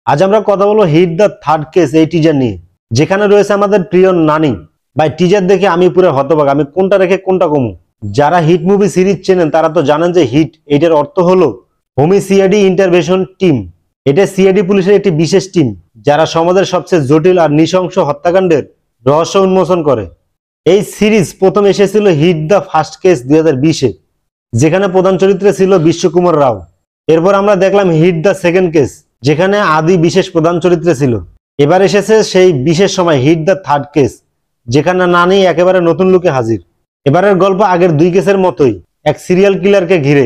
আজ আমরা কথা বলবো হিট দ্য থার্ড কেস এই টিজার নিয়ে, যেখানে রয়েছে আমাদের প্রিয় নানি। ভাই টিজার দেখে আমি পুরো হতবাক, আমি কোনটা রেখে কোনটা কমু। যারা হিট মুভি সিরিজ চেনেন তারা তো জানেন যে হিট এটার অর্থ হলো হোমি সিআইডি ইন্টারভেনশন টিম। এটা সিআইডি পুলিশের একটি বিশেষ টিম যারা সমাজের সবচেয়ে জটিল আর নৃশংস হত্যাকাণ্ডের রহস্য উন্মোচন করে। এই সিরিজ প্রথম এসেছিল হিট দ্য ফার্স্ট কেস 2020-এ, যেখানে প্রধান চরিত্রে ছিল বিশ্বকুমার রাও। এরপর আমরা দেখলাম হিট দ্য সেকেন্ড কেস, যেখানে আদি বিশেষ প্রধান চরিত্রে ছিল। এবার এসেছে সেই বিশেষ সময় হিট দ্য থার্ড কেস, যেখানে নানি একেবারে নতুন লুকে হাজির। এবারের গল্প আগের দুই কেসের মতোই, এক সিরিয়াল কিলারকে ঘিরে।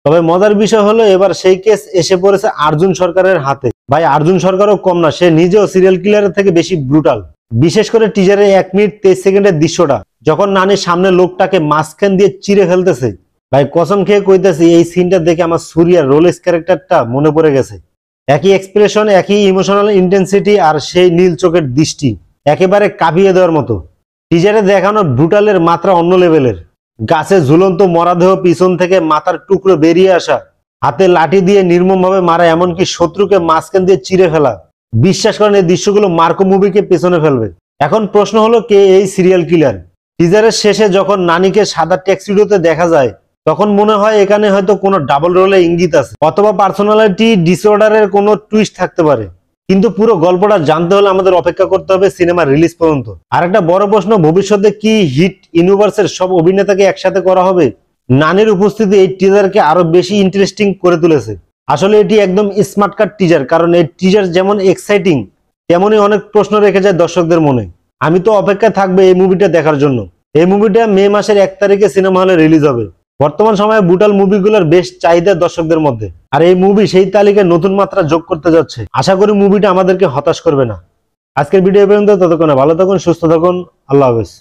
তবে মজার বিষয় হলো এবার সেই কেস এসে পড়েছে অর্জুন সরকারের হাতে। ভাই অর্জুন সরকারও কম না, সে নিজেও সিরিয়াল কিলারের থেকে বেশি ব্রুটাল। বিশেষ করে টিজারে 1 মিনিট 23 সেকেন্ডের দৃশ্যটা, যখন নানির সামনে লোকটাকে মাঝখান দিয়ে চিরে ফেলতেছে, ভাই কসম খেয়ে কইতেছি এই সিনটা দেখে আমার সুরিয়ার রোলেক্স ক্যারেক্টারটা মনে পড়ে গেছে। একই এক্সপ্রেশন, একই ইমোশনাল ইন্টেন্সিটি, আর সেই নীল চোখের দৃষ্টি একেবারে কাঁপিয়ে দেওয়ার মতো। টিজারে দেখানো ব্রুটালের মাত্রা অন্য লেভেলের। গাছে ঝুলন্ত মরাদেহ, পিছন থেকে মাথার টুকরো বেরিয়ে আসা, হাতে লাঠি দিয়ে নির্মমভাবে মারা, এমনকি শত্রুকে মাঝখান দিয়ে চিরে ফেলা। বিশ্বাস করেন এই দৃশ্যগুলো মার্কো মুভিকে পেছনে ফেলবে। এখন প্রশ্ন হলো কে এই সিরিয়াল কিলার। টিজারের শেষে যখন নানিকে সাদা ট্যাক্সিডোতে দেখা যায়, তখন মনে হয় এখানে হয়তো কোনো ডাবল রোলে ইঙ্গিত আছে, অথবা পার্সোনালিটি ডিসঅর্ডারের কোনো টুইস্ট থাকতে পারে। কিন্তু পুরো গল্পটা জানতে হলে আমাদের অপেক্ষা করতে হবে সিনেমা রিলিজ পর্যন্ত। আর একটা বড় প্রশ্ন, ভবিষ্যতে কি হিট ইউনিভার্সের সব অভিনেতাকে একসাথে করা হবে? নানির উপস্থিতি এই টিজারকে আরো বেশি ইন্টারেস্টিং করে তুলেছে। আসলে এটি একদম স্মার্ট কাট টিজার, কারণ এই টিজার যেমন এক্সাইটিং তেমনই অনেক প্রশ্ন রেখে যায় দর্শকদের মনে। আমি তো অপেক্ষায় থাকবে এই মুভিটা দেখার জন্য। এই মুভিটা মে মাসের 1 তারিখে সিনেমা হলে রিলিজ হবে। বর্তমান সময়ে ব্রুটাল মুভিগুলোর বেশ চাহিদা দর্শকদের মধ্যে, আর এই মুভি সেই তালিকায় নতুন মাত্রা যোগ করতে যাচ্ছে। আশা করি মুভিটা আমাদেরকে হতাশ করবে না। আজকের ভিডিও পর্যন্ত, ততক্ষণে ভালো থাকুন, সুস্থ থাকুন, আল্লাহ হাফেজ।